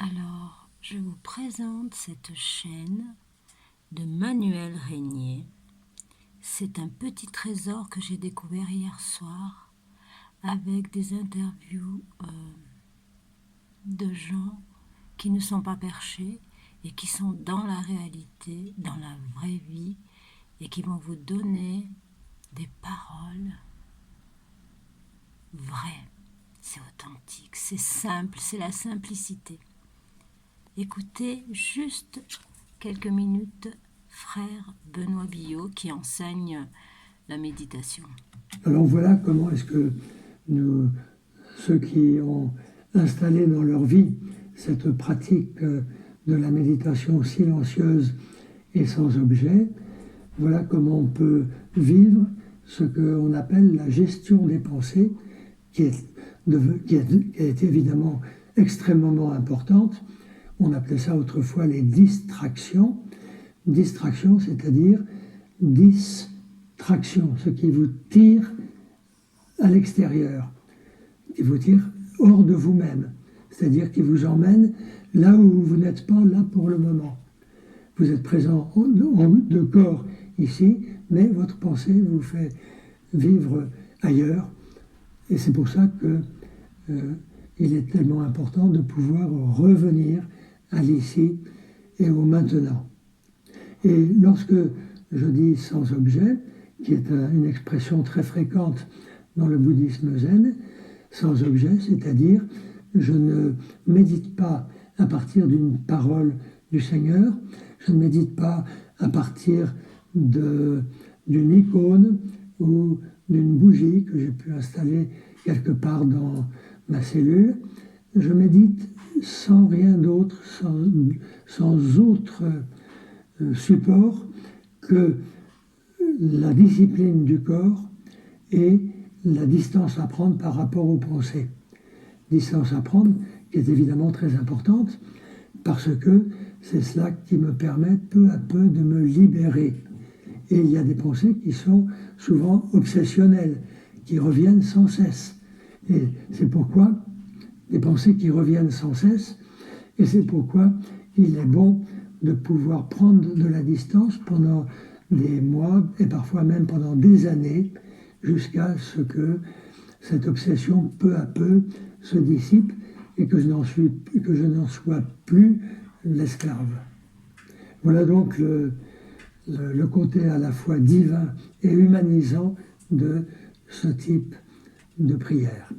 Alors, je vous présente cette chaîne de Manuel Régnier. C'est un petit trésor que j'ai découvert hier soir avec des interviews de gens qui ne sont pas perchés et qui sont dans la réalité, dans la vraie vie, et qui vont vous donner des paroles vraies. C'est authentique, c'est simple, c'est la simplicité. Écoutez juste quelques minutes frère Benoît Billot qui enseigne la méditation. Alors voilà comment est-ce que ceux qui ont installé dans leur vie cette pratique de la méditation silencieuse et sans objet, voilà comment on peut vivre ce qu'on appelle la gestion des pensées, qui est évidemment extrêmement importante. On appelait ça autrefois les distractions. Distraction, c'est-à-dire distraction, ce qui vous tire à l'extérieur, qui vous tire hors de vous-même, c'est-à-dire qui vous emmène là où vous n'êtes pas là pour le moment. Vous êtes présent de corps ici, mais votre pensée vous fait vivre ailleurs. Et c'est pour ça qu'il est tellement important de pouvoir revenir à l'ici et au maintenant. Et lorsque je dis sans objet, qui est une expression très fréquente dans le bouddhisme zen, sans objet, c'est-à-dire je ne médite pas à partir d'une parole du Seigneur, je ne médite pas à partir d'une icône ou d'une bougie que j'ai pu installer quelque part dans ma cellule, je médite sans rien d'autre, sans autre support que la discipline du corps et la distance à prendre par rapport aux pensées. Distance à prendre qui est évidemment très importante parce que c'est cela qui me permet peu à peu de me libérer. Et il y a des pensées qui sont souvent obsessionnelles, qui reviennent sans cesse. Et c'est pourquoi des pensées qui reviennent sans cesse, et c'est pourquoi il est bon de pouvoir prendre de la distance pendant des mois et parfois même pendant des années jusqu'à ce que cette obsession peu à peu se dissipe et que je n'en sois plus l'esclave. Voilà donc le côté à la fois divin et humanisant de ce type de prière.